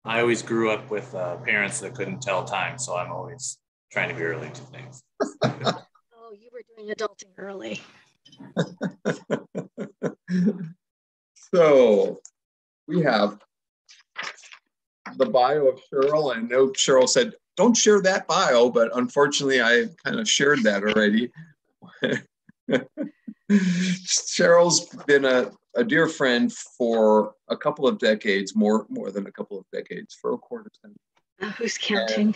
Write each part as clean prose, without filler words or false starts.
I always grew up with parents that couldn't tell time, so I'm always trying to be early to things. Oh, you were doing adulting early. So we have the bio of Cheryl. I know Cheryl said, don't share that bio, but unfortunately I kind of shared that already. Cheryl's been a dear friend for a couple of decades, more than a couple of decades, for a quarter century. Who's counting?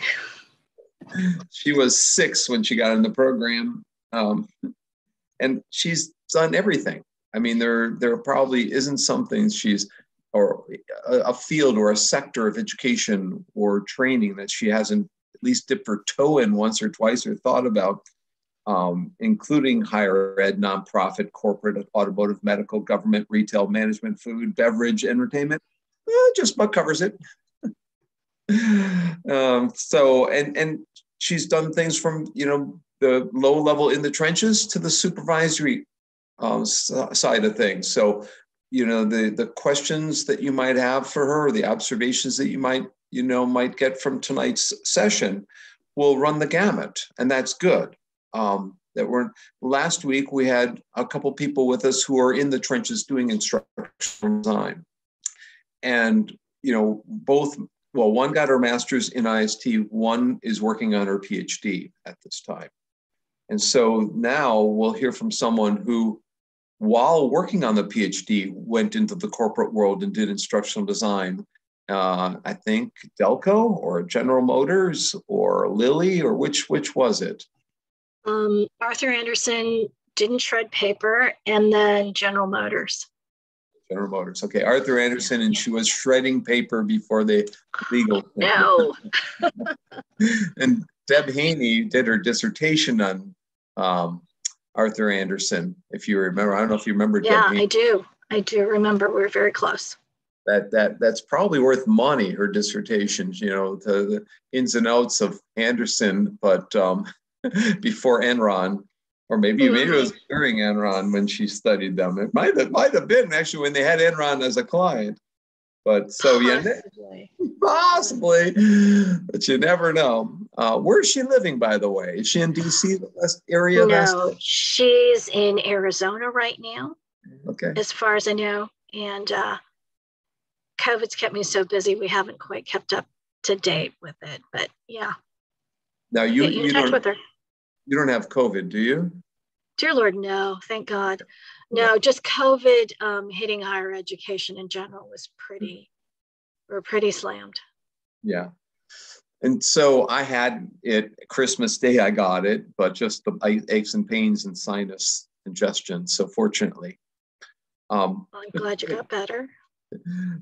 And she was 6 when she got in the program, and she's done everything. I mean, there probably isn't something or a field or a sector of education or training that she hasn't at least dipped her toe in once or twice or thought about. Including higher ed, nonprofit, corporate, automotive, medical, government, retail, management, food, beverage, entertainment. Just about covers it. And she's done things from the low level in the trenches to the supervisory side of things. So the questions that you might have for her, the observations that you might get from tonight's session, will run the gamut, and that's good. Last week we had a couple people with us who are in the trenches doing instructional design, and one got her master's in ISD, one is working on her PhD at this time, and so now we'll hear from someone who, while working on the PhD, went into the corporate world and did instructional design. I think Delco or General Motors or Lilly, or which was it? Arthur Andersen didn't shred paper, and then General Motors. General Motors. Okay, Arthur Andersen, and she was shredding paper before the legal. No. And Deb Haney did her dissertation on Arthur Andersen, if you remember. I don't know if you remember. Yeah, Deb Haney. I do remember. We were very close. That's probably worth money, her dissertation, the ins and outs of Andersen, but before Enron, or maybe it was during Enron when she studied them. It might have been actually when they had Enron as a client. But so possibly, but you never know. Where's she living, by the way? Is she in DC, the area? No, she's in Arizona right now. Okay. As far as I know, and COVID's kept me so busy, we haven't quite kept up to date with it. But yeah. Now you don't have COVID, do you? Dear Lord, no, thank God. No, just COVID hitting higher education in general was we're pretty slammed. Yeah. And so I had it Christmas Day, I got it, but just the aches and pains and sinus congestion. So fortunately. Well, I'm glad you got better.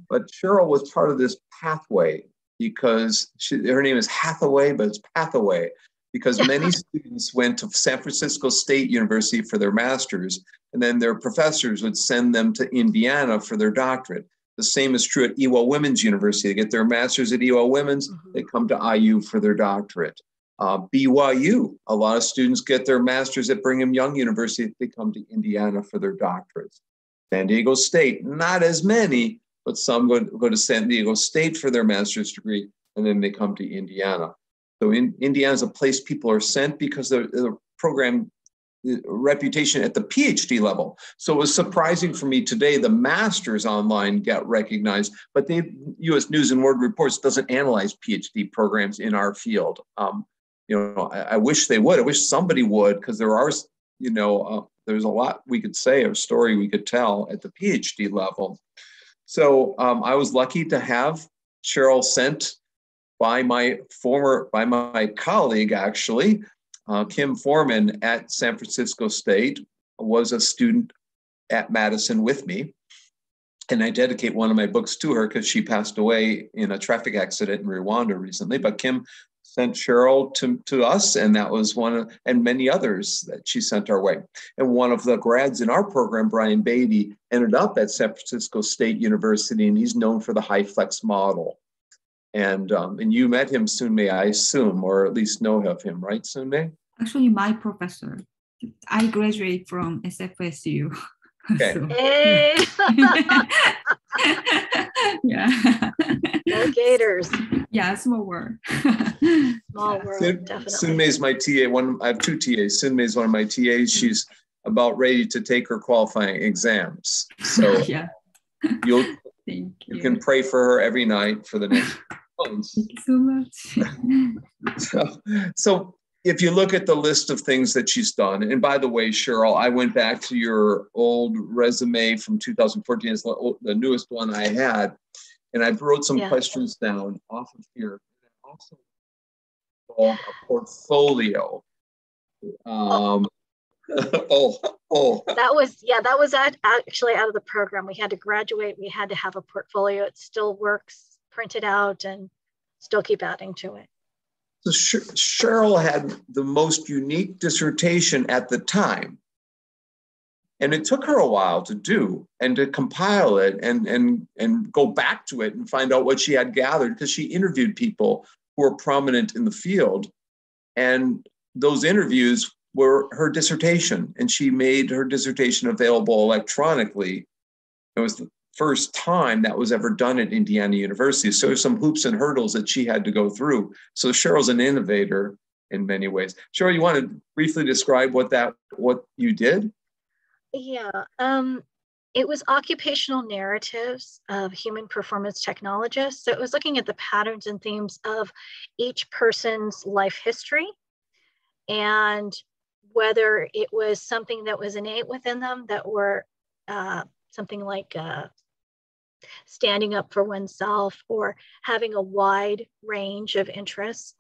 But Cheryl was part of this pathway because her name is Hathaway, but it's Pathaway, because many students went to San Francisco State University for their master's, and then their professors would send them to Indiana for their doctorate. The same is true at Ewell Women's University. They get their master's at Ewell Women's, they come to IU for their doctorate. BYU, a lot of students get their master's at Brigham Young University. They come to Indiana for their doctorates. San Diego State, not as many, but some go to San Diego State for their master's degree, and then they come to Indiana. So Indiana is a place people are sent because the program reputation at the PhD level. So it was surprising for me today, the master's online got recognized, but the U.S. News and World Reports doesn't analyze PhD programs in our field. I wish they would. I wish somebody would, because there are, there's a lot we could say, a story we could tell at the PhD level. So I was lucky to have Cheryl sent by my colleague, actually, Kim Foreman at San Francisco State, was a student at Madison with me. And I dedicate one of my books to her because she passed away in a traffic accident in Rwanda recently. But Kim sent Cheryl to us, and that was and many others that she sent our way. And one of the grads in our program, Brian Beatty, ended up at San Francisco State University, and he's known for the high flex model. And you met him, Sunmei, I assume, or at least know of him, right, Sunmei? Actually, my professor. I graduated from SFSU. Okay. So, Hey. yeah. Okay. creators. Yeah, small world. Small world, definitely. Sunmei's my TA. I have two TAs. Sunmei's one of my TAs. She's about ready to take her qualifying exams. So Yeah. you Thank you. can pray for her every night for the next months. Thank you so much. So if you look at the list of things that she's done, and by the way, Cheryl, I went back to your old resume from 2014, it's the newest one I had, and I wrote some questions down off of here. Also, a portfolio. That was actually out of the program. We had to graduate. We had to have a portfolio. It still works, printed out, and still keep adding to it. So Cheryl had the most unique dissertation at the time. And it took her a while to do and to compile it and go back to it and find out what she had gathered, because she interviewed people who were prominent in the field. And those interviews were her dissertation, and she made her dissertation available electronically. It was the first time that was ever done at Indiana University. So there's some hoops and hurdles that she had to go through. So Cheryl's an innovator in many ways. Cheryl, you want to briefly describe what you did? Yeah, it was occupational narratives of human performance technologists. So it was looking at the patterns and themes of each person's life history, and whether it was something that was innate within them, that were something like standing up for oneself or having a wide range of interests,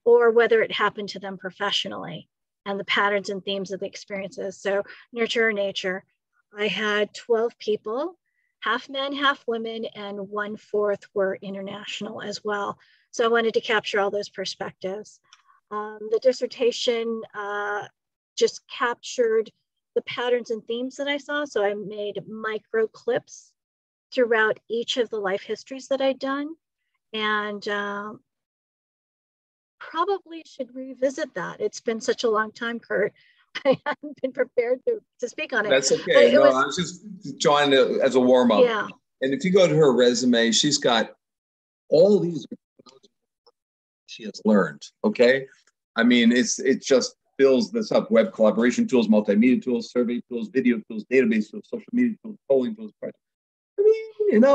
or whether it happened to them professionally and the patterns and themes of the experiences. So nurture or nature. I had 12 people, half men, half women, and 1/4 were international as well. So I wanted to capture all those perspectives. The dissertation just captured the patterns and themes that I saw. So I made micro clips throughout each of the life histories that I'd done, and probably should revisit that. It's been such a long time, Kurt. I haven't been prepared to speak on it. That's okay. I was just trying to, as a warm up. Yeah. And if you go to her resume, she's got all these she has learned. Okay. I mean, it just fills this up: web collaboration tools, multimedia tools, survey tools, video tools, database tools, social media tools, polling tools. I mean,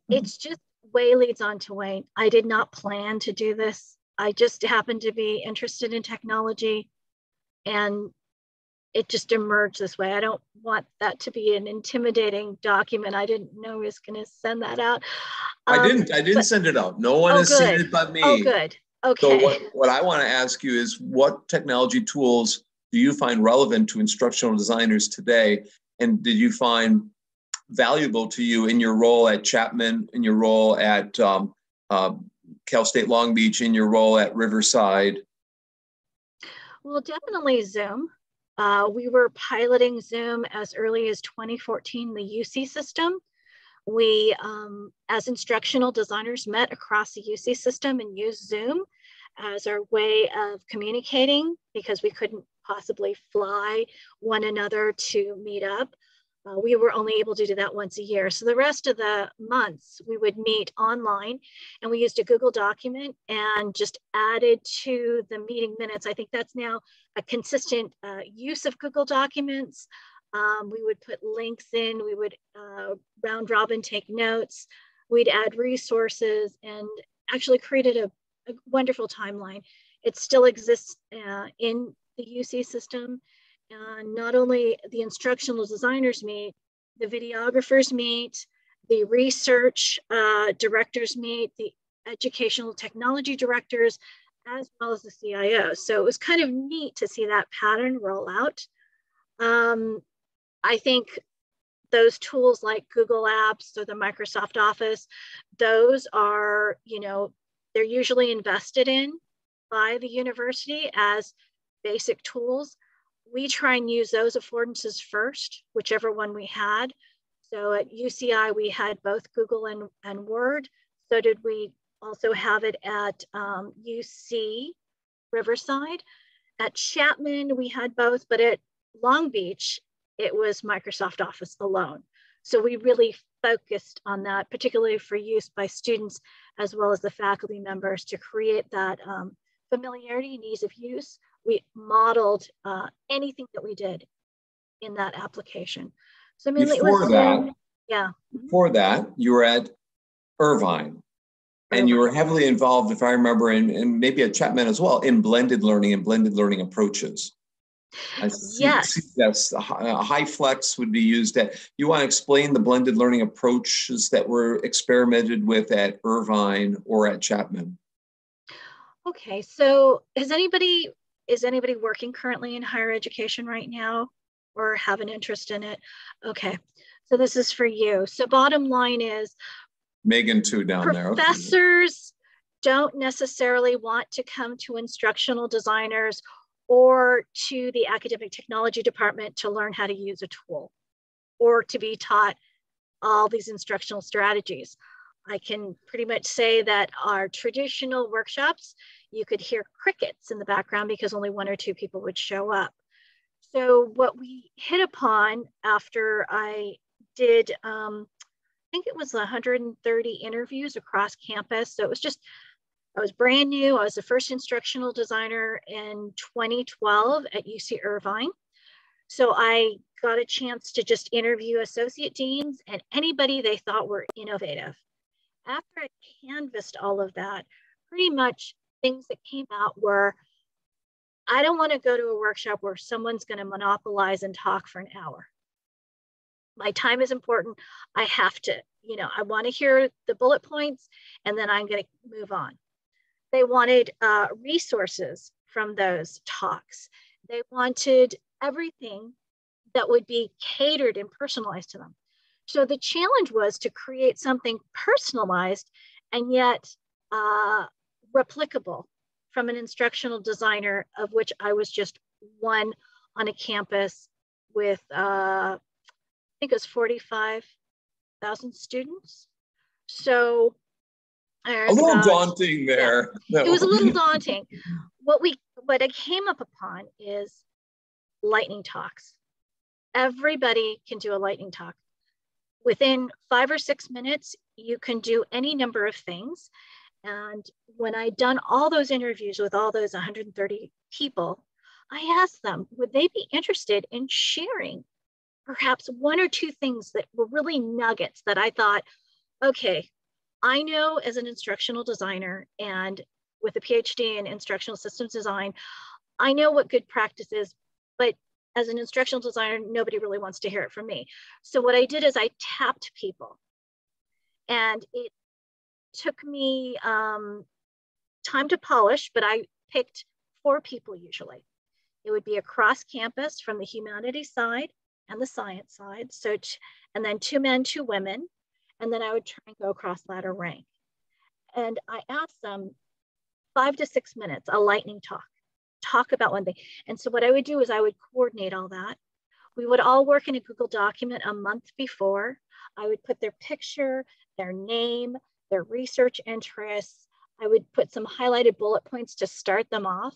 it's just way leads on to way. I did not plan to do this. I just happened to be interested in technology, and it just emerged this way. I don't want that to be an intimidating document. I didn't know I was going to send that out. I didn't send it out. No one has seen it but me. Oh, good. Okay. So what I want to ask you is, what technology tools do you find relevant to instructional designers today? And did you find valuable to you in your role at Chapman, in your role at Cal State Long Beach, in your role at Riverside? Well, definitely Zoom. We were piloting Zoom as early as 2014, the UC system. We, as instructional designers, met across the UC system and used Zoom as our way of communicating, because we couldn't possibly fly one another to meet up. We were only able to do that once a year. So the rest of the months we would meet online, and we used a Google document and just added to the meeting minutes. I think that's now a consistent use of Google documents. We would put links in, we would round robin take notes, we'd add resources, and actually created a wonderful timeline. It still exists in the UC system. And not only the instructional designers meet, the videographers meet, the research directors meet, the educational technology directors, as well as the CIO. So it was kind of neat to see that pattern roll out. I think those tools like Google Apps or the Microsoft Office, those are, they're usually invested in by the university as basic tools. We try and use those affordances first, whichever one we had. So at UCI, we had both Google and Word. So did we also have it at UC Riverside. At Chapman, we had both, but at Long Beach, it was Microsoft Office alone. So we really focused on that, particularly for use by students as well as the faculty members to create that familiarity and ease of use. We modeled anything that we did in that application. So I mean, it was Zoom. Yeah. Before that, you were at Irvine. And you were heavily involved, if I remember, and maybe at Chapman as well, in blended learning and blended learning approaches. Yes. Yes, HyFlex would be used at. You want to explain the blended learning approaches that were experimented with at Irvine or at Chapman? Okay, so is anybody working currently in higher education right now or have an interest in it? Okay, so this is for you. So bottom line is, Megan too down there. Professors don't necessarily want to come to instructional designers or to the academic technology department to learn how to use a tool or to be taught all these instructional strategies. I can pretty much say that our traditional workshops, you could hear crickets in the background because only 1 or 2 people would show up. So what we hit upon after I did, I think it was 130 interviews across campus. So it was just, I was brand new. I was the first instructional designer in 2012 at UC Irvine. So I got a chance to just interview associate deans and anybody they thought were innovative. After I canvassed all of that, pretty much things that came out were, I don't want to go to a workshop where someone's going to monopolize and talk for an hour. My time is important. I have to, I want to hear the bullet points and then I'm going to move on. They wanted resources from those talks. They wanted everything that would be catered and personalized to them. So the challenge was to create something personalized and yet replicable from an instructional designer, of which I was just one on a campus with I think it was 45,000 students. So a little daunting there. Yeah. No. It was a little daunting. What I came up upon is lightning talks. Everybody can do a lightning talk. Within 5 or 6 minutes, you can do any number of things. And when I'd done all those interviews with all those 130 people, I asked them, would they be interested in sharing perhaps 1 or 2 things that were really nuggets that I thought, okay, I know as an instructional designer and with a PhD in instructional systems design, I know what good practice is, but as an instructional designer, nobody really wants to hear it from me. So what I did is I tapped people, and it took me time to polish, but I picked 4 people usually. It would be across campus from the humanities side and the science side. So, and then 2 men, 2 women, and then I would try and go across ladder rank. And I asked them 5 to 6 minutes, a lightning talk about one thing. And so what I would do is I would coordinate all that. We would all work in a Google document a month before. I would put their picture, their name, their research interests. I would put some highlighted bullet points to start them off.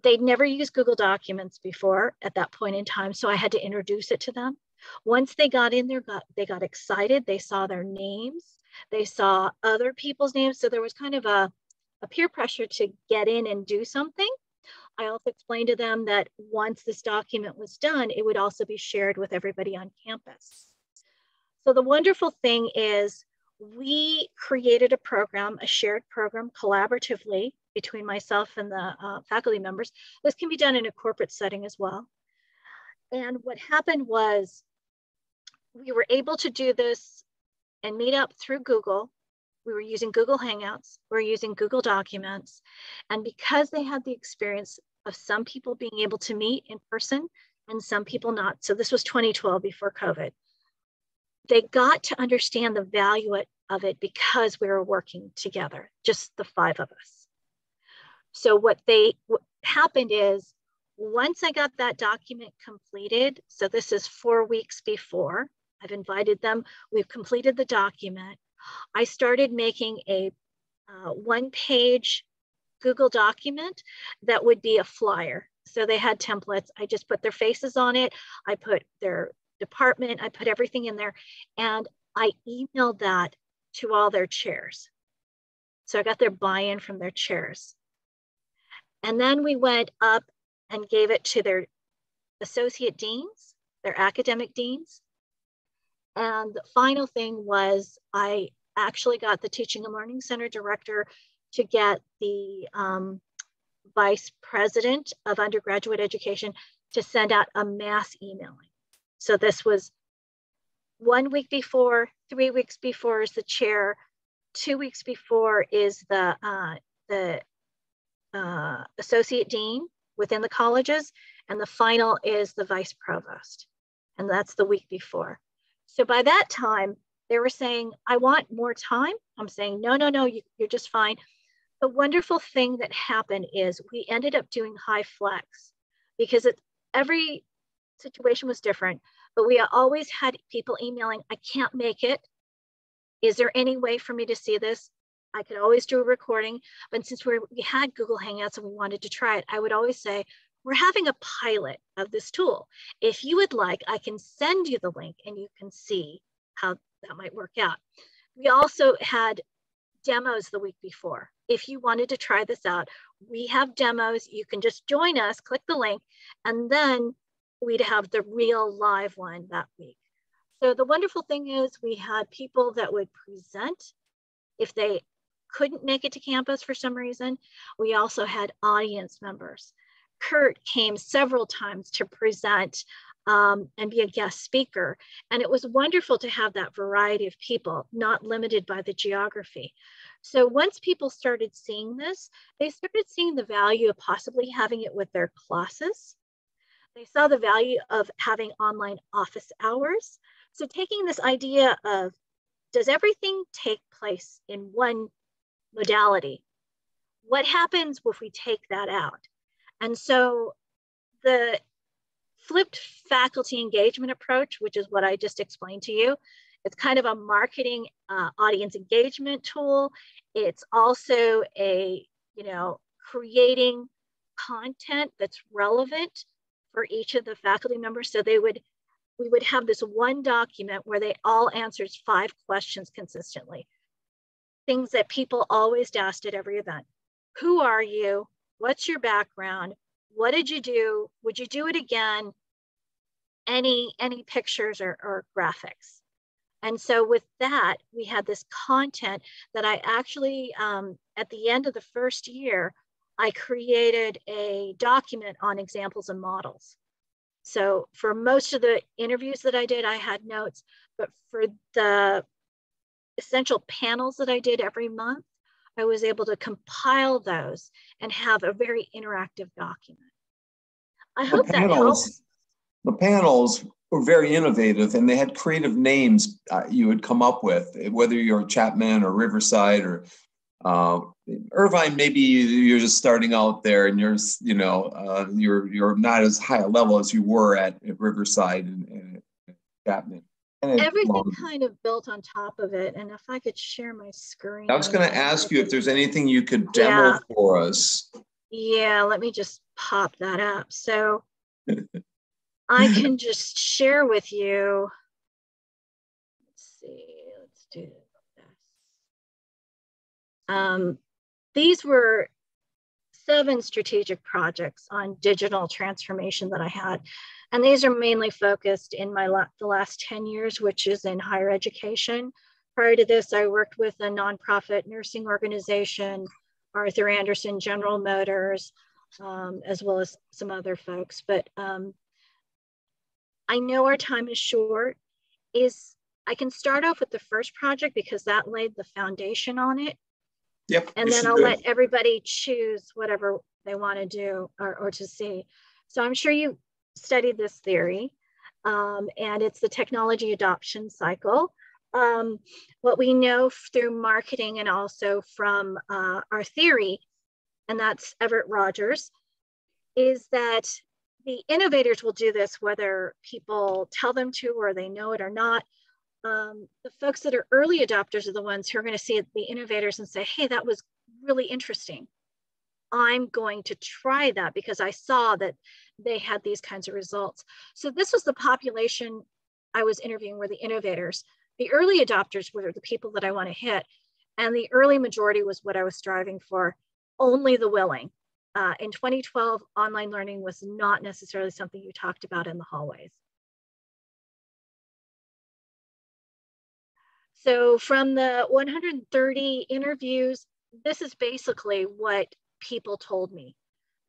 They'd never used Google Documents before at that point in time, so I had to introduce it to them. Once they got in there, they got excited. They saw their names. They saw other people's names. So there was kind of a peer pressure to get in and do something. I also explained to them that once this document was done, it would also be shared with everybody on campus. So the wonderful thing is we created a program, a shared program collaboratively between myself and the faculty members. This can be done in a corporate setting as well. And what happened was we were able to do this and meet up through Google. We were using Google Hangouts, we were using Google Documents. And because they had the experience of some people being able to meet in person and some people not, so this was 2012 before COVID, they got to understand the value of it because we were working together, just the 5 of us. So what happened is, once I got that document completed, so this is 4 weeks before, I've invited them, we've completed the document. I started making a 1-page Google document that would be a flyer. So they had templates. I just put their faces on it. I put their department, I put everything in there. And I emailed that to all their chairs. So I got their buy-in from their chairs. And then we went up and gave it to their associate deans, their academic deans. And the final thing was I actually got the Teaching and Learning Center director to get the vice president of undergraduate education to send out a mass emailing. So this was 1 week before, 3 weeks before is the chair, 2 weeks before is the associate dean within the colleges, and the final is the vice provost. And that's the week before. So by that time, they were saying, I want more time. I'm saying, no, you're just fine. The wonderful thing that happened is we ended up doing high flex because every situation was different, but we always had people emailing, I can't make it. Is there any way for me to see this? I could always do a recording, but since we had Google Hangouts and we wanted to try it, I would always say, we're having a pilot of this tool. If you would like, I can send you the link and you can see how that might work out. We also had demos the week before. If you wanted to try this out, we have demos. You can just join us, click the link, and then we'd have the real live one that week. So the wonderful thing is we had people that would present if they couldn't make it to campus for some reason. We also had audience members. Kurt came several times to present and be a guest speaker. And it was wonderful to have that variety of people, not limited by the geography. So once people started seeing this, they started seeing the value of possibly having it with their classes. They saw the value of having online office hours. So taking this idea of, does everything take place in one modality? What happens if we take that out? And so the flipped faculty engagement approach, which is what I just explained to you, it's kind of a marketing audience engagement tool. It's also a, creating content that's relevant for each of the faculty members. So we would have this one document where they all answered 5 questions consistently. Things that people always asked at every event. Who are you? What's your background? What did you do? Would you do it again? Any pictures or graphics? And so with that, we had this content that I actually, at the end of the first year, I created a document on examples and models. So for most of the interviews that I did, I had notes, but for the essential panels that I did every month, I was able to compile those and have a very interactive document. I hope that helps. The panels were very innovative and they had creative names you would come up with, whether you're Chapman or Riverside or Irvine. Maybe you're just starting out there and you're not as high a level as you were at Riverside and Chapman. Everything kind of built on top of it. And if I could share my screen. I was going to ask you if there's anything you could demo for us. Yeah, let me just pop that up. So I can just share with you. Let's see, let's do this. These were 7 strategic projects on digital transformation that I had. And these are mainly focused in the last 10 years, which is in higher education. Prior to this, I worked with a nonprofit nursing organization, Arthur Andersen, General Motors, as well as some other folks. But I know our time is short. I can start off with the first project because that laid the foundation on it. Yep. And then I'll let everybody choose whatever they want to do or to see. So I'm sure you studied this theory, and it's the technology adoption cycle. What we know through marketing and also from our theory, and that's Everett Rogers, is that the innovators will do this whether people tell them to or they know it or not. The folks that are early adopters are the ones who are going to see the innovators and say, hey, that was really interesting. I'm going to try that because I saw that they had these kinds of results. So this was the population I was interviewing, were the innovators. the early adopters were the people that I want to hit. And the early majority was what I was striving for, only the willing. In 2012, online learning was not necessarily something you talked about in the hallways. So from the 130 interviews, this is basically what people told me.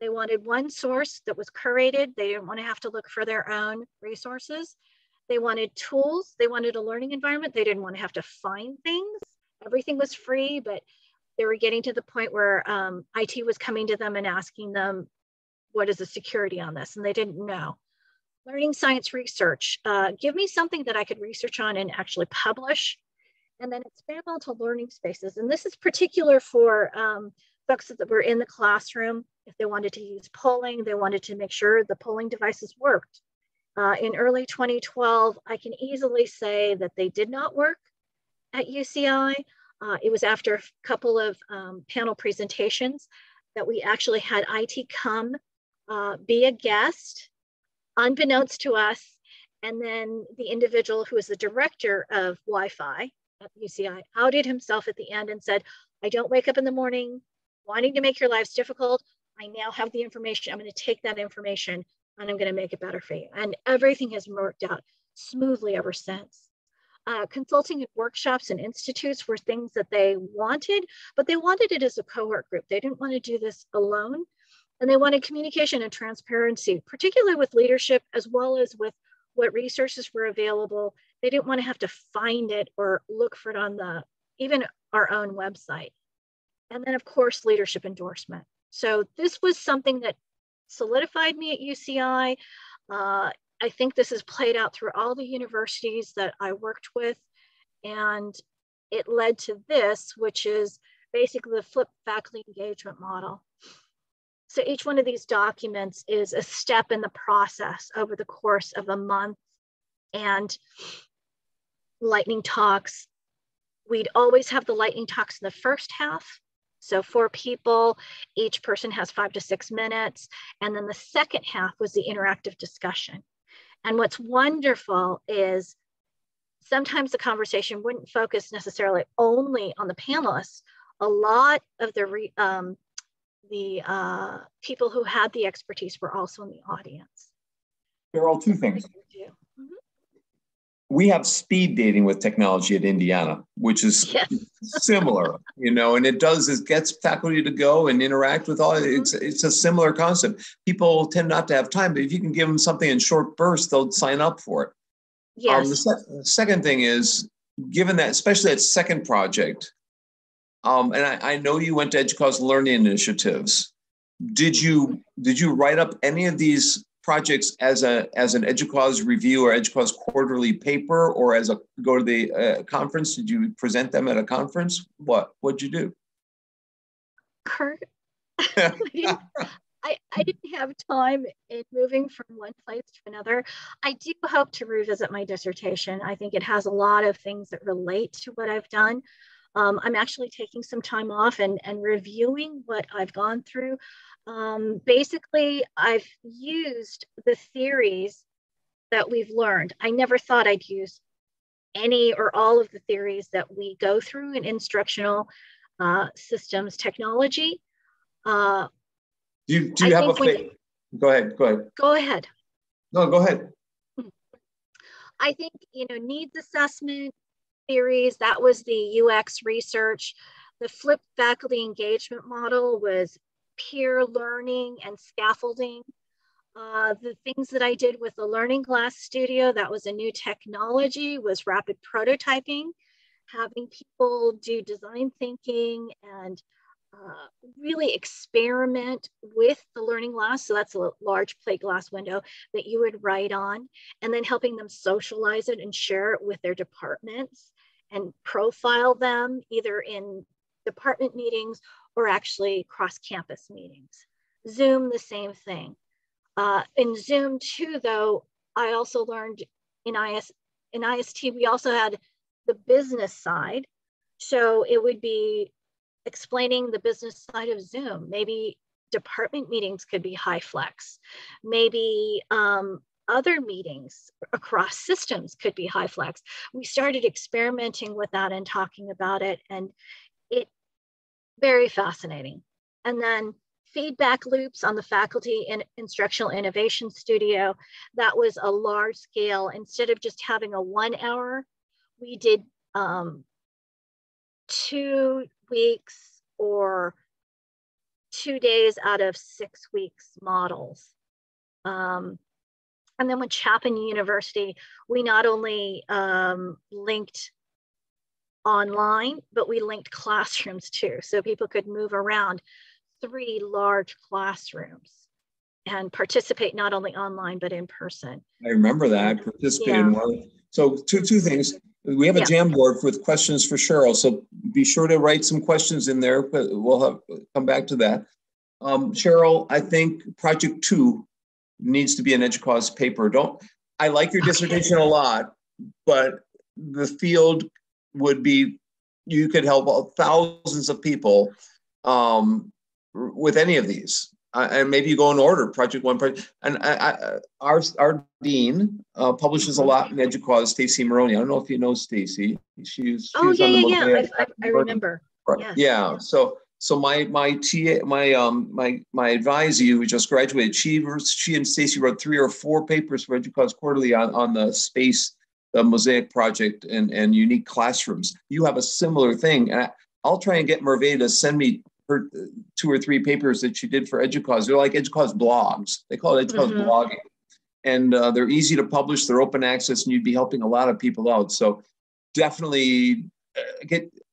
They wanted one source that was curated. They didn't want to have to look for their own resources. They wanted tools. They wanted a learning environment. They didn't want to have to find things. Everything was free, but they were getting to the point where IT was coming to them and asking them, what is the security on this? And they didn't know. Learning science research. Give me something that I could research on and actually publish. And then expand to learning spaces. And this is particular for folks that were in the classroom. If they wanted to use polling, they wanted to make sure the polling devices worked. In early 2012, I can easily say that they did not work at UCI. It was after a couple of panel presentations that we actually had IT come be a guest, unbeknownst to us. And then the individual who was the director of Wi-Fi at UCI outed himself at the end and said, I don't wake up in the morning wanting to make your lives difficult. I now have the information. I'm going to take that information and I'm going to make it better for you. And everything has worked out smoothly ever since. Consulting and workshops and institutes were things that they wanted, but they wanted it as a cohort group. They didn't want to do this alone. And they wanted communication and transparency, particularly with leadership, as well as with what resources were available. They didn't want to have to find it or look for it on even our own website. And then of course, leadership endorsement. So this was something that solidified me at UCI. I think this has played out through all the universities that I worked with. And it led to this, which is basically the flipped faculty engagement model. So each one of these documents is a step in the process over the course of a month. And lightning talks, we'd always have the lightning talks in the first half. So 4 people, each person has 5 to 6 minutes. And then the second half was the interactive discussion. And what's wonderful is sometimes the conversation wouldn't focus necessarily only on the panelists. A lot of the people who had the expertise were also in the audience. There are 2 things. We have speed dating with technology at Indiana, which is similar, and it gets faculty to go and interact with all. It's a similar concept. People tend not to have time, but if you can give them something in short bursts, they'll sign up for it. Yes. The second thing is, given that, especially that second project, and I know you went to EDUCAUSE learning initiatives. Did you write up any of these projects as an EDUCAUSE review or EDUCAUSE quarterly paper, or go to the conference? Did you present them at a conference? What'd you do? Kurt, I didn't have time in moving from one place to another. I do hope to revisit my dissertation. I think it has a lot of things that relate to what I've done. I'm actually taking some time off and reviewing what I've gone through. Basically, I've used the theories that we've learned. I never thought I'd use any or all of the theories that we go through in instructional systems technology. Do you have a favorite? Go ahead. Go ahead. No, go ahead. I think, needs assessment theories, that was the UX research. The flipped faculty engagement model was peer learning and scaffolding. The things that I did with the Learning Glass Studio, that was a new technology, was rapid prototyping, having people do design thinking and really experiment with the learning glass. So that's a large plate glass window that you would write on, and then helping them socialize it and share it with their departments and profile them either in department meetings or actually cross-campus meetings. Zoom, the same thing. In Zoom too, though, I also learned in IST, we also had the business side. So it would be explaining the business side of Zoom. Maybe department meetings could be high flex. Maybe other meetings across systems could be HyFlex. We started experimenting with that and talking about it, and it very fascinating. And then feedback loops on the faculty in Instructional Innovation Studio. That was a large scale. Instead of just having a 1 hour, we did 2 weeks or 2 days out of 6 weeks models. And then with Chapman University, we not only linked online, but we linked classrooms too. So people could move around 3 large classrooms and participate not only online, but in person. I remember that. I participated in one. So two things. We have a Jamboard with questions for Cheryl. So be sure to write some questions in there, but we'll come back to that. Cheryl, I think project 2 needs to be an EDUCAUSE paper. I like your dissertation a lot, but the field would be, you could help thousands of people with any of these. And maybe you go in order, project 1, and our dean publishes a lot in EDUCAUSE, Stacy Maroney. I don't know if you know Stacy. She was on the I remember. Right. Yeah. So my advisee who just graduated, she and Stacy wrote 3 or 4 papers for EDUCAUSE Quarterly on the space, the Mosaic project, and unique classrooms. You have a similar thing. And I'll try and get Merve to send me her 2 or 3 papers that she did for EDUCAUSE. They're like EDUCAUSE blogs. They call it EDUCAUSE blogging. And they're easy to publish. They're open access, and you'd be helping a lot of people out. So definitely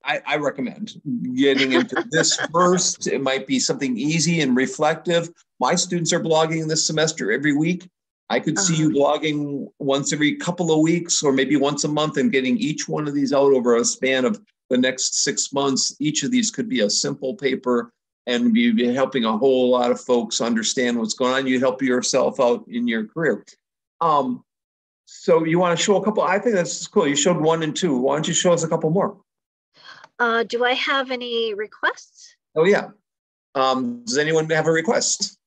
I recommend getting into this first. It might be something easy and reflective. My students are blogging this semester every week. I could see you blogging once every couple of weeks or maybe once a month, and getting each one of these out over a span of the next 6 months. Each of these could be a simple paper, and you'd be helping a whole lot of folks understand what's going on. You help yourself out in your career. So you want to show a couple? I think that's cool. You showed 1 and 2. Why don't you show us a couple more? Do I have any requests? Oh, yeah. Does anyone have a request?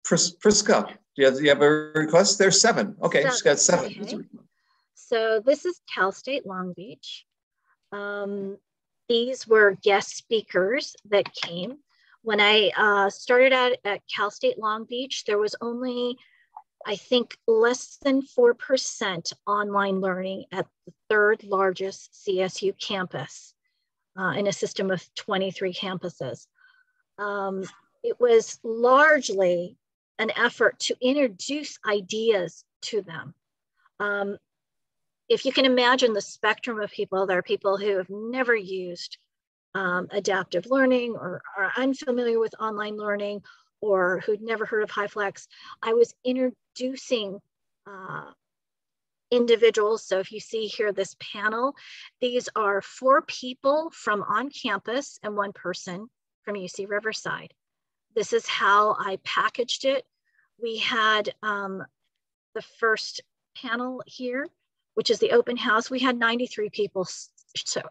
Priska, do you have a request? There's 7. Okay, she's got 7. Okay. So this is Cal State Long Beach. These were guest speakers that came. When I started out at Cal State Long Beach, there was only, I think, less than 4% online learning at the 3rd largest CSU campus in a system of 23 campuses. It was largely an effort to introduce ideas to them. If you can imagine the spectrum of people, there are people who have never used adaptive learning or are unfamiliar with online learning, or who'd never heard of HyFlex. I was introducing individuals. So if you see here this panel, these are 4 people from on campus and 1 person from UC Riverside. This is how I packaged it. We had the first panel here, which is the open house. We had 93 people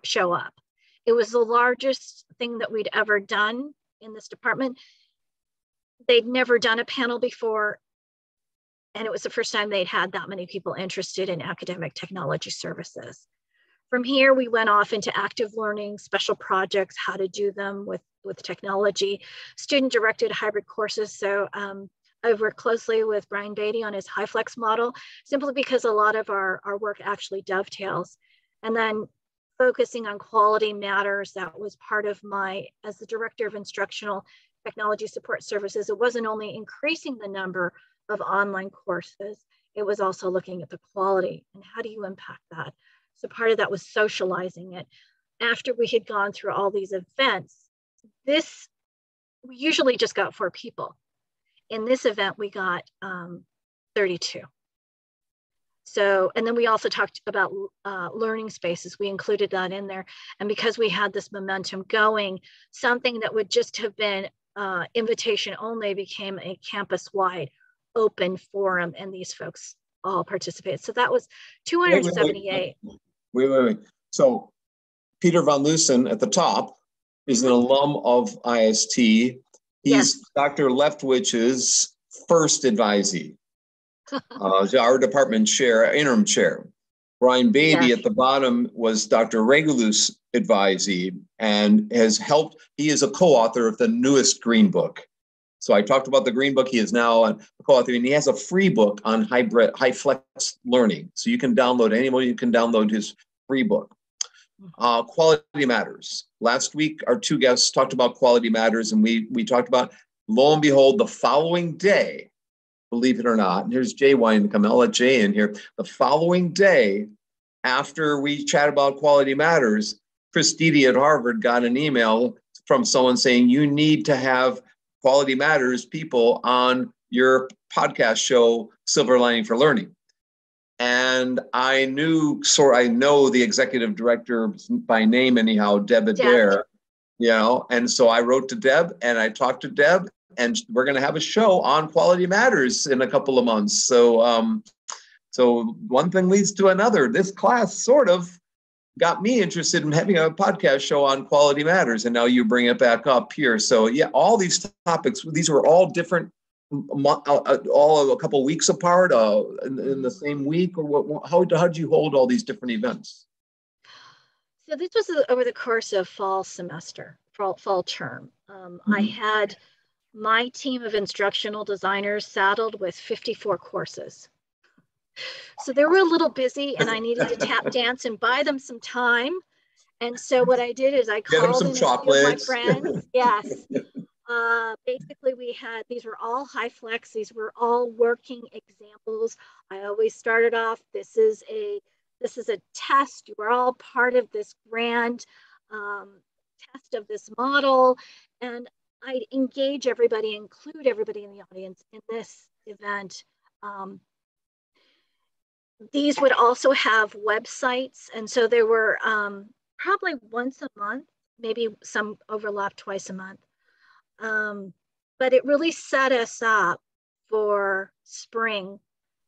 show up. It was the largest thing that we'd ever done in this department. They'd never done a panel before, and it was the first time they'd had that many people interested in academic technology services. From here, we went off into active learning, special projects, how to do them with technology, student-directed hybrid courses. So I've worked closely with Brian Beatty on his HyFlex model, simply because a lot of our work actually dovetails. And then focusing on quality matters, that was part of as the Director of Instructional Technology Support Services, it wasn't only increasing the number of online courses, it was also looking at the quality and how do you impact that. So part of that was socializing it. After we had gone through all these events, we usually just got 4 people. In this event, we got 32. So, and then we also talked about learning spaces. We included that in there. And because we had this momentum going, something that would just have been invitation only became a campus-wide open forum, and these folks all participated. So that was 278. Wait. So Peter Van Loosen at the top is an alum of IST. He's Dr. Leftwich's first advisee. our department chair, interim chair. Brian Beatty Yes. at the bottom was Dr. Regulus' advisee and has helped. He is a co-author of the newest Green Book. So I talked about the Green Book. He is now a co-author, and he has a free book on high flex learning. So you can download, anyone you can download his free book. Quality matters. Last week, our two guests talked about quality matters, and we talked about, lo and behold, the following day, believe it or not, and here's Jay wanting to come. I'll let Jay in here. The following day, after we chat about quality matters, Chris Dede at Harvard got an email from someone saying, you need to have Quality Matters people on your podcast show, Silver Lining for Learning. And I know the executive director by name anyhow, Deb Adair, and so I wrote to Deb and I talked to Deb, and we're going to have a show on Quality Matters in a couple of months. So, so one thing leads to another. This class sort of got me interested in having a podcast show on Quality Matters, and now you bring it back up here. So yeah, all these topics, these were all different, all a couple of weeks apart, in the same week, or how did you hold all these different events? So this was over the course of fall semester, fall term. I had my team of instructional designers saddled with 54 courses. So they were a little busy, and I needed to tap dance and buy them some time. And so what I did is I called in a few of my friends. Yes. Basically, these were all high flex. These were all working examples. I always started off, this is a test. You are all part of this grand test of this model. And I'd engage everybody, include everybody in the audience in this event. These would also have websites. And so there were probably once a month, maybe some overlap twice a month. But it really set us up for spring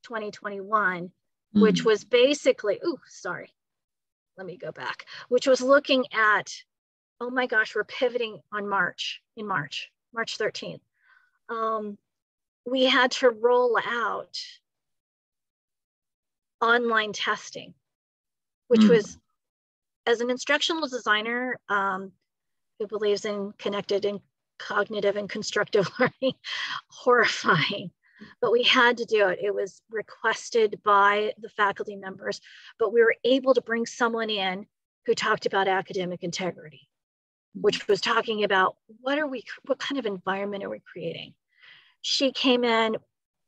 2021, which was basically, let me go back, which was looking at, oh my gosh, we're pivoting on March 13th. We had to roll out online testing, which was, as an instructional designer who believes in connected and cognitive and constructive learning, horrifying. But we had to do it. It was requested by the faculty members, but we were able to bring someone in who talked about academic integrity, which was talking about what kind of environment are we creating? She came in,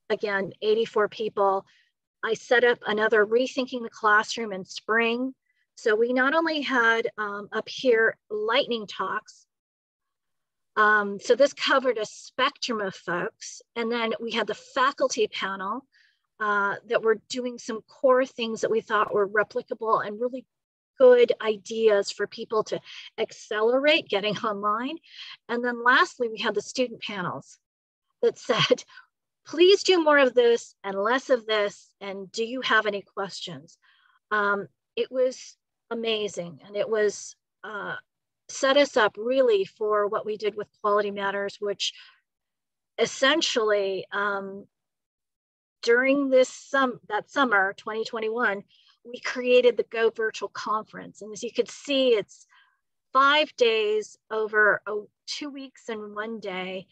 again, 84 people. I set up another Rethinking the Classroom in spring. So we not only had up here lightning talks, so this covered a spectrum of folks. And then we had the faculty panel that were doing some core things that we thought were replicable and really good ideas for people to accelerate getting online. And then lastly, we had the student panels that said, please do more of this and less of this. And do you have any questions? It was amazing. And it was set us up really for what we did with Quality Matters, which essentially during that summer, 2021, we created the Go Virtual Conference. And as you could see, it's 5 days over 2 weeks and 1 day.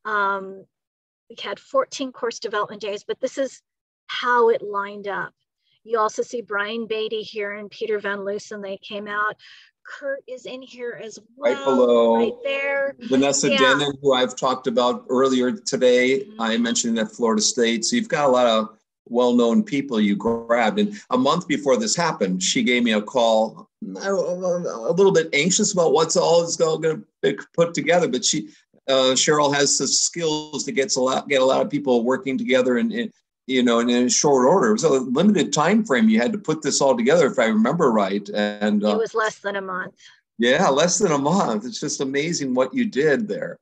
We had 14 course development days, but this is how it lined up. You also see Brian Beatty here and Peter Van Loosen. They came out. Kurt is in here as well. Right below. Right there. Vanessa Denon, who I've talked about earlier today. I mentioned at Florida State. So you've got a lot of well-known people you grabbed. And a month before this happened, she gave me a call, a little bit anxious about what's all is going to be put together. But Cheryl has the skills to get a lot of people working together in a short order. It was a limited time frame. You had to put this all together, if I remember right. And it was less than a month. Yeah, less than a month. It's just amazing what you did there.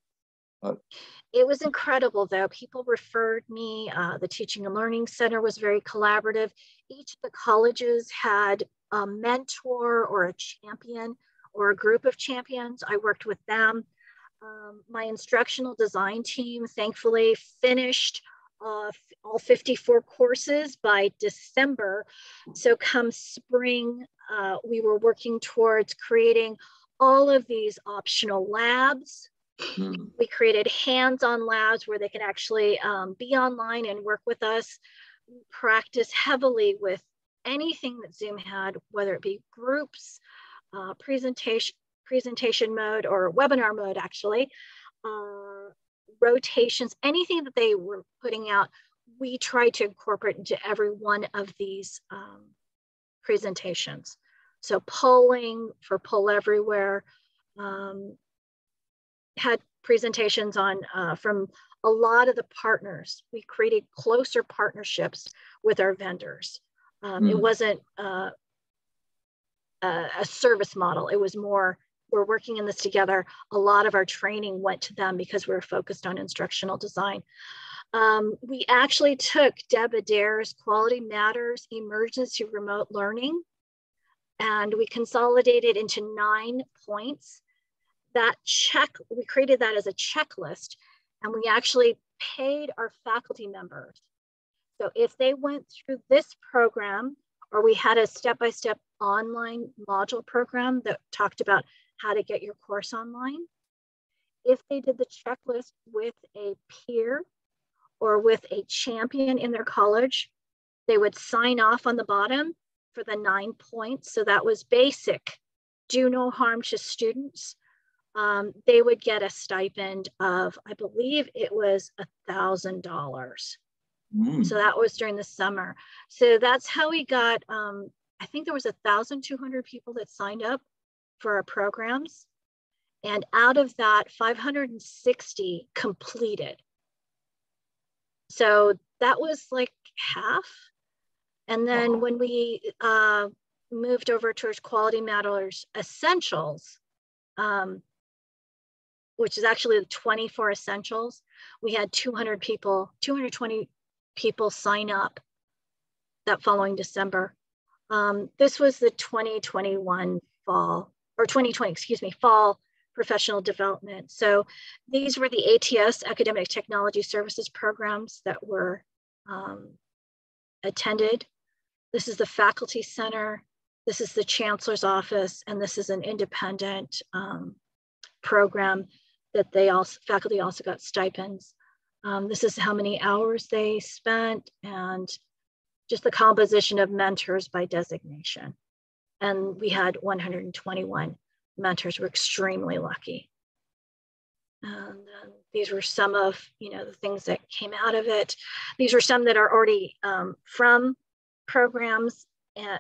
It was incredible, though. People referred me. The Teaching and Learning Center was very collaborative. Each of the colleges had a mentor or a champion or a group of champions. I worked with them. My instructional design team, thankfully, finished all 54 courses by December. So come spring, we were working towards creating all of these optional labs. We created hands-on labs where they could actually be online and work with us. We practice heavily with anything that Zoom had, whether it be groups, presentation mode, or webinar mode, actually, rotations, anything that they were putting out, we tried to incorporate into every one of these presentations. So polling for Poll Everywhere, had presentations on from a lot of the partners. We created closer partnerships with our vendors. It wasn't a service model. It was more, we're working in this together. A lot of our training went to them because we were focused on instructional design. We actually took Deb Adair's Quality Matters Emergency Remote Learning, and we consolidated into 9 points. That we created that as a checklist, and we actually paid our faculty members. So if they went through this program, or we had a step-by-step online module program that talked about how to get your course online, if they did the checklist with a peer or with a champion in their college, they would sign off on the bottom for the 9 points. So that was basic, do no harm to students. They would get a stipend of, I believe it was $1,000. So that was during the summer. So that's how we got, I think there was 1,200 people that signed up for our programs. And out of that, 560 completed. So that was like half. And then when we moved over towards Quality Matters Essentials, which is actually the 24 essentials, we had 220 people sign up that following December. This was the 2021 fall professional development. So these were the ATS, Academic Technology Services programs that were attended. This is the Faculty Center. This is the Chancellor's Office, and this is an independent program that faculty also got stipends. This is how many hours they spent, and just the composition of mentors by designation. And we had 121 mentors. We're extremely lucky. And these were some of the things that came out of it. These were some that are already from programs,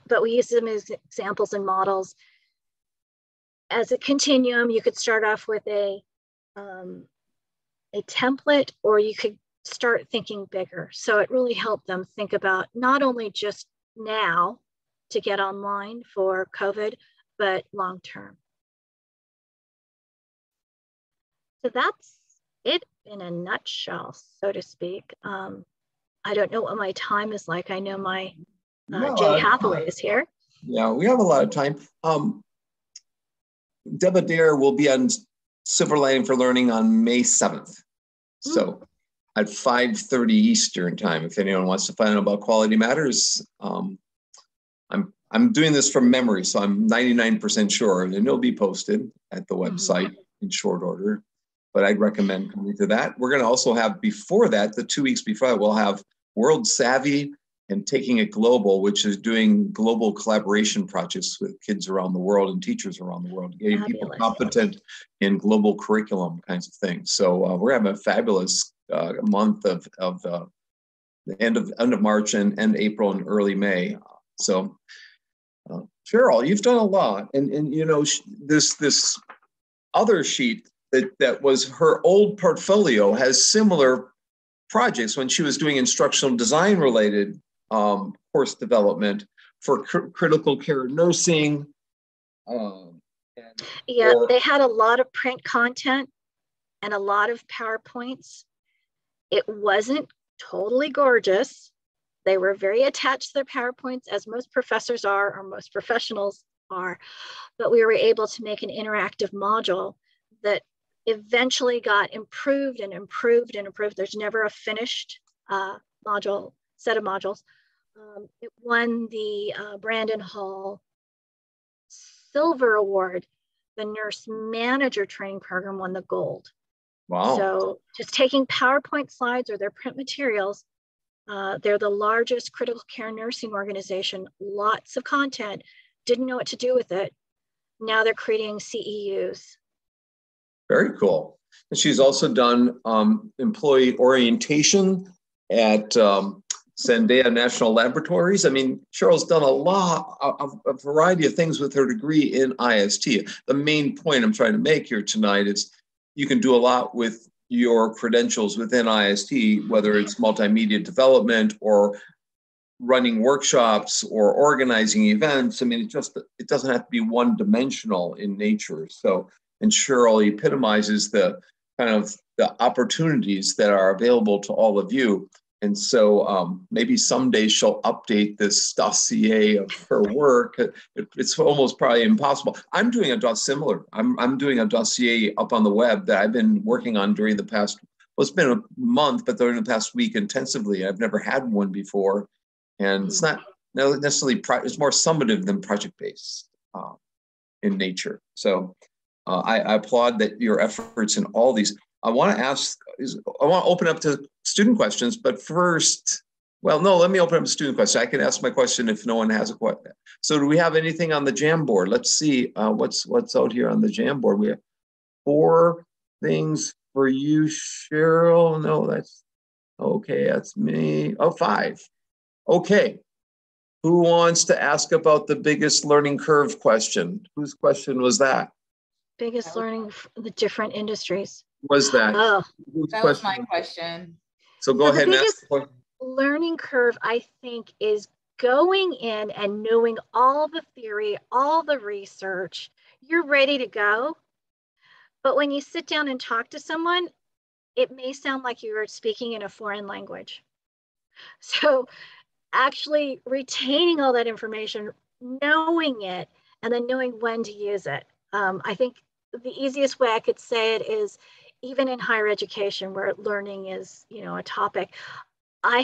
but we use them as examples and models. As a continuum, you could start off with a template, or you could start thinking bigger. So it really helped them think about not only just now to get online for COVID, but long-term. So that's it in a nutshell, so to speak. I don't know what my time is like. I know my Jay Hathaway is here. Yeah, we have a lot of time. Deb Adair will be on Silver Lining for Learning on May 7th. So at 5:30 Eastern time, if anyone wants to find out about Quality Matters, I'm doing this from memory, so I'm 99% sure, and it'll be posted at the website in short order. But I'd recommend coming to that. We're going to also have before that, the 2 weeks before that, we'll have World Savvy and Taking It Global, which is doing global collaboration projects with kids around the world and teachers around the world, getting people competent in global curriculum kinds of things. So we're having a fabulous month of the end of March and April and early May. So Cheryl, you've done a lot, and this other sheet that was her old portfolio has similar projects when she was doing instructional design related course development for critical care nursing. They had a lot of print content and a lot of PowerPoints. It wasn't totally gorgeous. They were very attached to their PowerPoints, as most professors are, or most professionals are, but we were able to make an interactive module that eventually got improved and improved and improved. There's never a finished set of modules. It won the Brandon Hall Silver Award. The nurse manager training program won the gold. Wow. So just taking PowerPoint slides or their print materials, they're the largest critical care nursing organization, lots of content, didn't know what to do with it. Now they're creating CEUs. Very cool. And she's also done employee orientation at Sandia National Laboratories. I mean, Cheryl's done a variety of things with her degree in IST. The main point I'm trying to make here tonight is you can do a lot with your credentials within IST, whether it's multimedia development or running workshops or organizing events. I mean, it doesn't have to be one dimensional in nature. So, and Cheryl epitomizes the kind of the opportunities that are available to all of you. And so maybe someday she'll update this dossier of her work. It's almost probably impossible. I'm doing a similar. I'm doing a dossier up on the web that I've been working on during the past, well, it's been a month, but during the past week intensively. I've never had one before. And it's not necessarily, it's more summative than project-based in nature. So I applaud that your efforts in all these. I want to open up to student questions, but first, well, no, let me open up a student question. I can ask my question if no one has a question. So do we have anything on the Jamboard? Let's see what's out here on the Jamboard. We have 4 things for you, Cheryl. No, that's okay. That's me. Oh, 5. Okay. Who wants to ask about the biggest learning curve question? Whose question was that? Biggest learning for the different industries. Was that? Oh, that was my question. So go ahead and ask the question. Learning curve, I think, is going in and knowing all the theory, all the research. You're ready to go. But when you sit down and talk to someone, it may sound like you are speaking in a foreign language. So actually retaining all that information, knowing it, and then knowing when to use it. I think the easiest way I could say it is even in higher education where learning is, a topic, I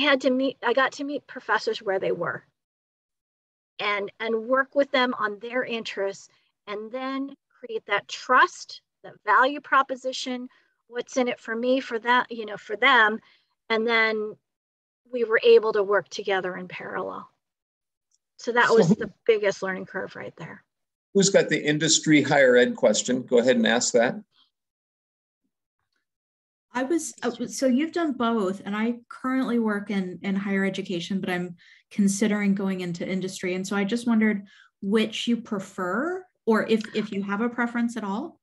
got to meet professors where they were and work with them on their interests and then create that trust, that value proposition, what's in it for me, for that, for them. And then we were able to work together in parallel. So that was the biggest learning curve right there. Who's got the industry higher ed question? Go ahead and ask that. So you've done both, and I currently work in higher education, but I'm considering going into industry. And so I just wondered which you prefer, or if you have a preference at all.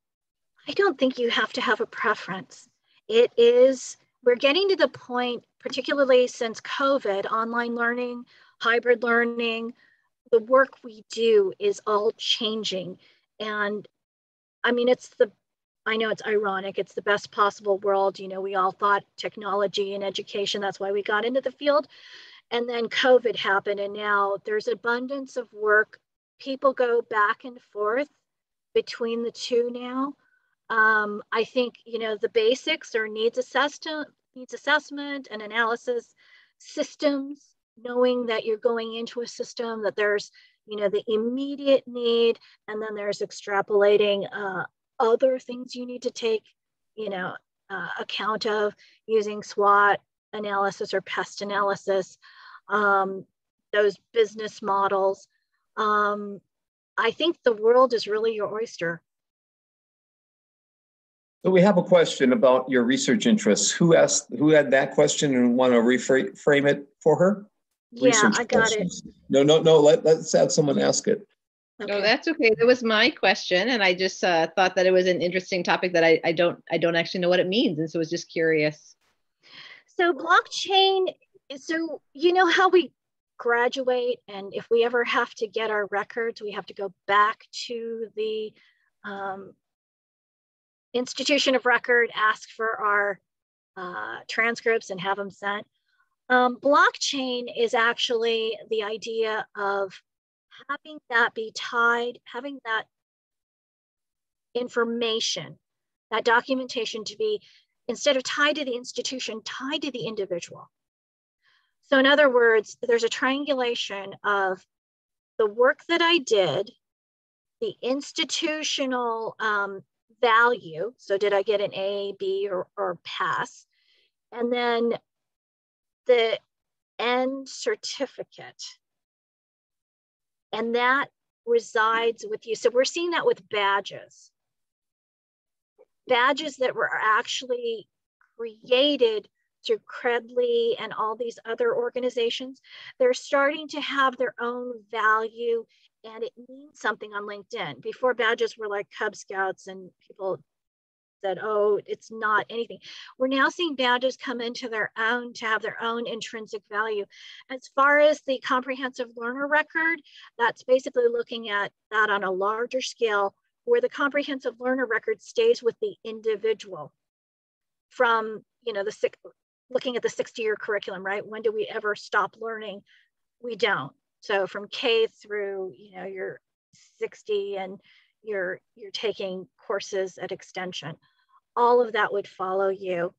I don't think you have to have a preference. We're getting to the point, particularly since COVID, online learning, hybrid learning, the work we do is all changing. And I mean, I know it's ironic, it's the best possible world. We all thought technology and education, that's why we got into the field. And then COVID happened, and now there's abundance of work. People go back and forth between the two now. I think, the basics are needs assessment and analysis, systems, knowing that you're going into a system, that there's, the immediate need, and then there's extrapolating other things you need to take, account of using SWOT analysis or pest analysis, those business models. I think the world is really your oyster. So we have a question about your research interests. Who had that question and want to reframe it for her? Yeah, Research I got questions. No. Let's have someone ask it. Okay. No, that's okay. That was my question, and I just thought that it was an interesting topic that I don't actually know what it means, and so I was just curious. So blockchain. So how we graduate, and if we ever have to get our records, we have to go back to the institution of record, ask for our transcripts, and have them sent. Blockchain is actually the idea of having that be tied, having that information, that documentation to be, instead of tied to the institution, tied to the individual. So in other words, there's a triangulation of the work that I did, the institutional value. So did I get an A, B, or pass? And then the end certificate. And that resides with you. So we're seeing that with badges. Badges that were actually created through Credly and all these other organizations. They're starting to have their own value, and it means something on LinkedIn. Before, badges were like Cub Scouts and people said, oh, it's not anything. We're now seeing badges come into their own to have their own intrinsic value. As far as the comprehensive learner record, that's basically looking at that on a larger scale, where the comprehensive learner record stays with the individual from, you know, looking at the 60-year curriculum, right? When do we ever stop learning? We don't. So from K through, you know, you're 60 and you're taking courses at extension. All of that would follow you.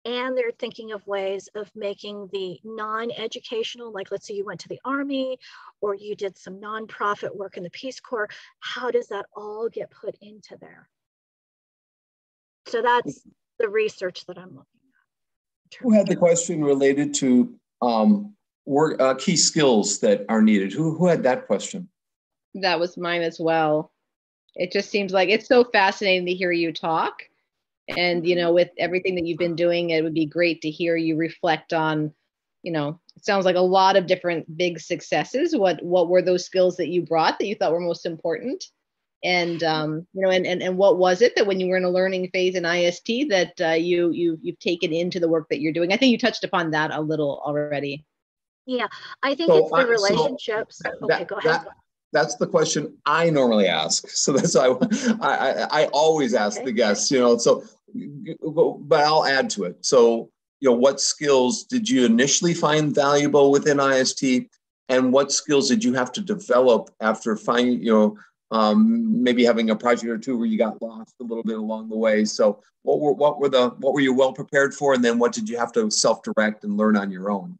And they're thinking of ways of making the non-educational, like let's say you went to the Army or you did some nonprofit work in the Peace Corps. How does that all get put into there? So that's the research that I'm looking at. Who had the question related to key skills that are needed? Who had that question? That was mine as well. It just seems like it's so fascinating to hear you talk. And, you know, with everything that you've been doing, it would be great to hear you reflect on, you know, it sounds like a lot of different big successes. What were those skills that you brought that you thought were most important? And, you know, and what was it that when you were in a learning phase in IST that you've taken into the work that you're doing? I think you touched upon that a little already. Yeah, I think it's the relationships. Okay, go ahead. That's the question I normally ask. So that's why I always ask the guests, you know, so, but I'll add to it. So, you know, what skills did you initially find valuable within IST, and what skills did you have to develop after finding, you know, maybe having a project or two where you got lost a little bit along the way? So what were you well prepared for? And then what did you have to self-direct and learn on your own?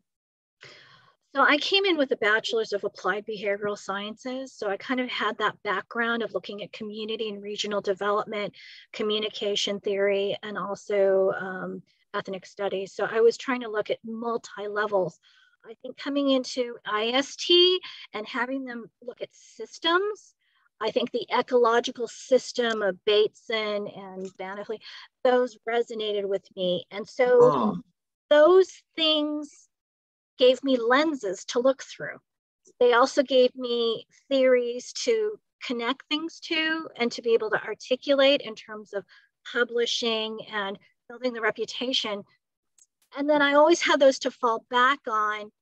So I came in with a bachelor's of applied behavioral sciences. So I kind of had that background of looking at community and regional development, communication theory, and also ethnic studies. So I was trying to look at multi-levels. I think coming into IST and having them look at systems, I think the ecological system of Bateson and Banifley, those resonated with me. And so those things gave me lenses to look through. They also gave me theories to connect things to and to be able to articulate in terms of publishing and building the reputation. And then I always had those to fall back on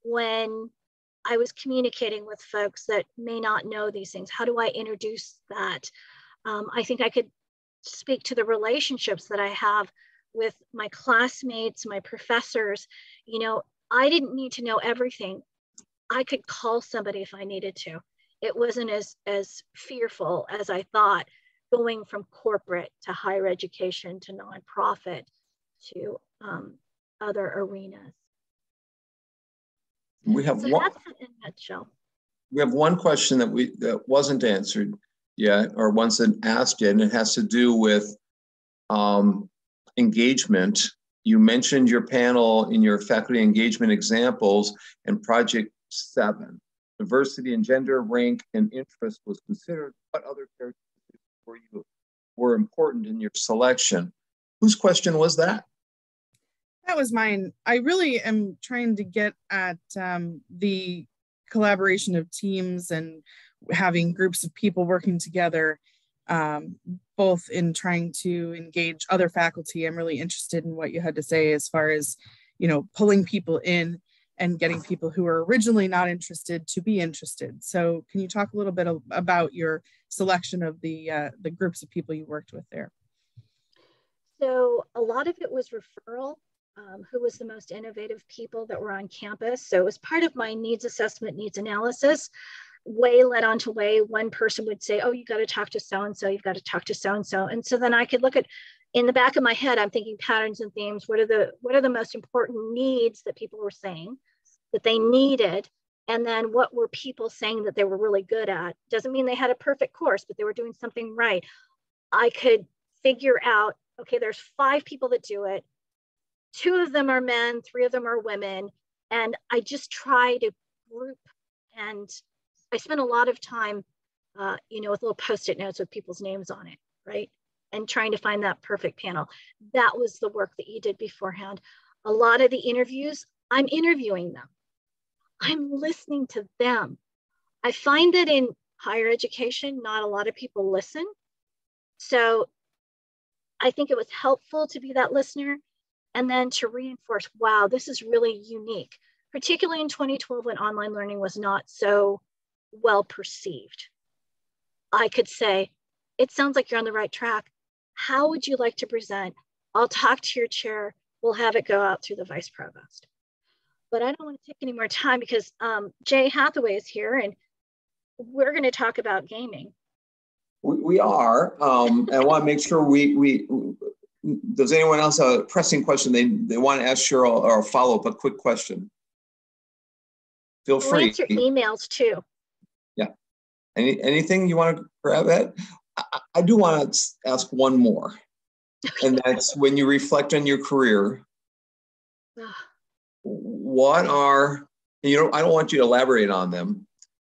when I was communicating with folks that may not know these things. How do I introduce that? I think I could speak to the relationships that I have with my classmates, my professors. You know, I didn't need to know everything. I could call somebody if I needed to. It wasn't as fearful as I thought, going from corporate to higher education to nonprofit to other arenas. We have so one, that's it in a nutshell. We have one question that wasn't answered yet, or wasn't asked yet, and it has to do with engagement. You mentioned your panel in your faculty engagement examples and project 7. Diversity in gender, rank, and interest was considered. What other characteristics were important in your selection? Whose question was that? That was mine. I really am trying to get at the collaboration of teams and having groups of people working together, both in trying to engage other faculty. I'm really interested in what you had to say as far as, you know, pulling people in and getting people who are originally not interested to be interested. So can you talk a little bit about your selection of the groups of people you worked with there? So a lot of it was referral. Who was the most innovative people that were on campus. So it was part of my needs assessment, needs analysis. way led on to way, one person would say, oh, you got to talk to so-and-so, you've got to talk to so-and-so. And so then I could look at, in the back of my head, I'm thinking patterns and themes. What are the most important needs that people were saying that they needed? And then what were people saying that they were really good at? Doesn't mean they had a perfect course, but they were doing something right. I could figure out, okay, there's 5 people that do it. 2 of them are men, 3 of them are women. And I just try to group, and I spent a lot of time, with little Post-it notes with people's names on it, right? And trying to find that perfect panel. That was the work that you did beforehand. A lot of the interviews, I'm interviewing them. I'm listening to them. I find that in higher education, not a lot of people listen. So I think it was helpful to be that listener, and then to reinforce, wow, this is really unique, particularly in 2012 when online learning was not so well perceived. I could say, it sounds like you're on the right track. How would you like to present? I'll talk to your chair. We'll have it go out through the vice provost. But I don't want to take any more time because Jay Hathaway is here, and we're going to talk about gaming. We are. And I want to make sure we does anyone else have a pressing question they want to ask Cheryl, or follow up a quick question? Feel free. We'll answer emails too. Yeah. Anything you want to grab at? I do want to ask one more. And that's, when you reflect on your career, what are, I don't want you to elaborate on them,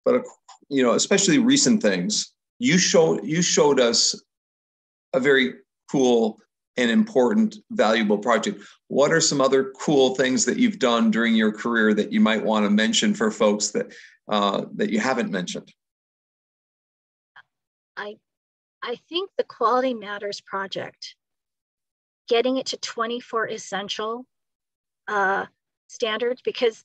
but especially recent things. You showed us a very cool and important, valuable project. What are some other cool things that you've done during your career that you might want to mention for folks that you haven't mentioned? I think the Quality Matters project, getting it to 24 essential standards, because,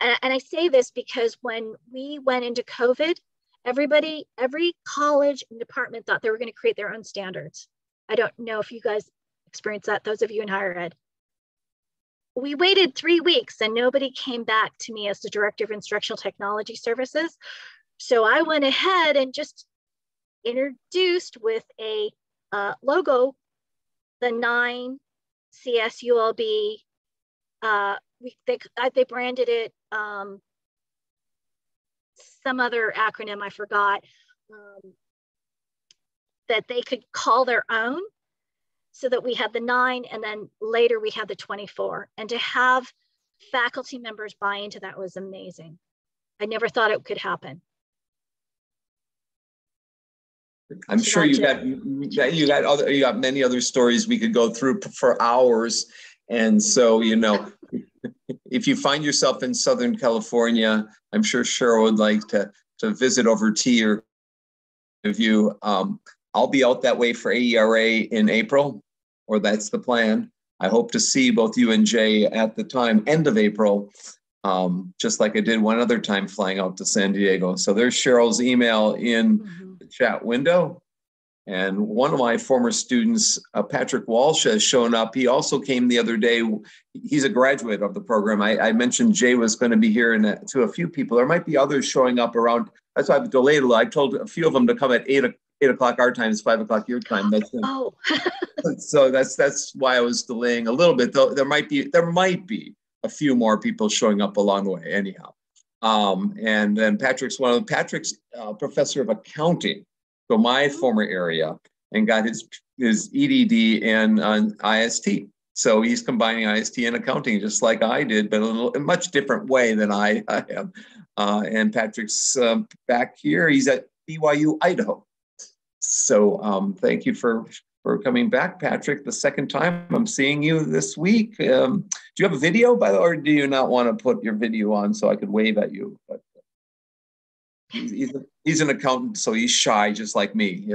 and I say this because when we went into COVID, every college and department thought they were going to create their own standards. I don't know if you guys experienced that, those of you in higher ed. We waited 3 weeks and nobody came back to me as the Director of Instructional Technology Services. So I went ahead and just introduced with a logo, the 9 CSULB. They branded it some other acronym I forgot, that they could call their own, so that we had the 9 and then later we had the 24. And to have faculty members buy into that was amazing. I never thought it could happen. I'm sure you got many other stories we could go through for hours. And so, if you find yourself in Southern California, I'm sure Cheryl would like to visit over tea or with you. I'll be out that way for AERA in April, or that's the plan. I hope to see both you and Jay at the time, end of April, just like I did one other time flying out to San Diego. So there's Cheryl's email in the chat window. And one of my former students, Patrick Walsh, has shown up. He also came the other day. He's a graduate of the program. I mentioned Jay was going to be here, and to a few people. There might be others showing up around. That's why I've delayed a little. I told a few of them to come at 8 o'clock our time. It's 5 o'clock your time. That's so that's why I was delaying a little bit. Though there might be a few more people showing up along the way. Anyhow, and then Patrick's professor of accounting. So my former area, and got his EDD in IST. So he's combining IST and accounting just like I did, but a much different way than I am. And Patrick's back here. He's at BYU, Idaho. So thank you for coming back, Patrick. The second time I'm seeing you this week. Do you have a video, by the way, or do you not want to put your video on so I could wave at you? But he's an accountant, so he's shy, just like me,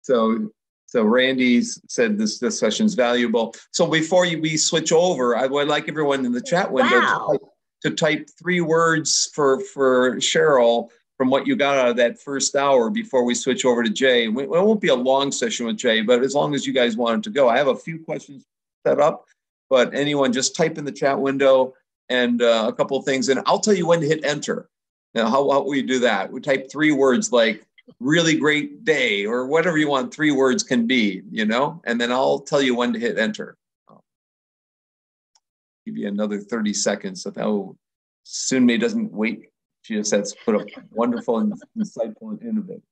So Randy said this session is valuable. So before we switch over, I would like everyone in the chat window to type 3 words for Cheryl from what you got out of that first hour before we switch over to Jay. It won't be a long session with Jay, but as long as you guys want it to go. I have a few questions set up. but anyone just type in the chat window and a couple of things, and I'll tell you when to hit enter. Now, how will you do that? We type 3 words like really great day or whatever you want 3 words can be, you know, and then I'll tell you when to hit enter. I'll give you another 30 seconds. So that Sunmei doesn't wait. She just says, put up wonderful and insightful and innovative.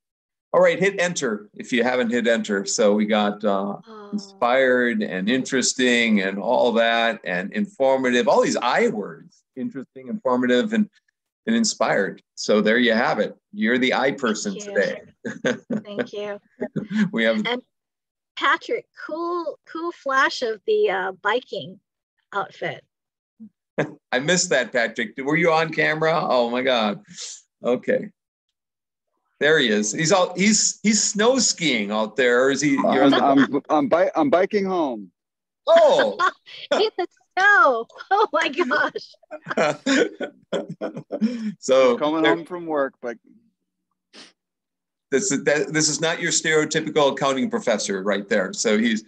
All right, hit enter if you haven't hit enter. So we got inspired and interesting and all that, and informative, all these I words, interesting, informative, and inspired. So there you have it. You're the I person today. Thank you. We have and Patrick, cool flash of the biking outfit. I missed that, Patrick. Were you on camera? Oh my God. Okay. There he is. He's snow skiing out there, or is he? I'm biking home. Oh, in the snow. Oh my gosh. So coming home from work, but this is not your stereotypical accounting professor right there. So he's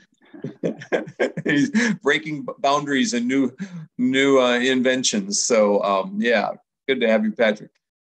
breaking boundaries and new inventions. So yeah, good to have you, Patrick.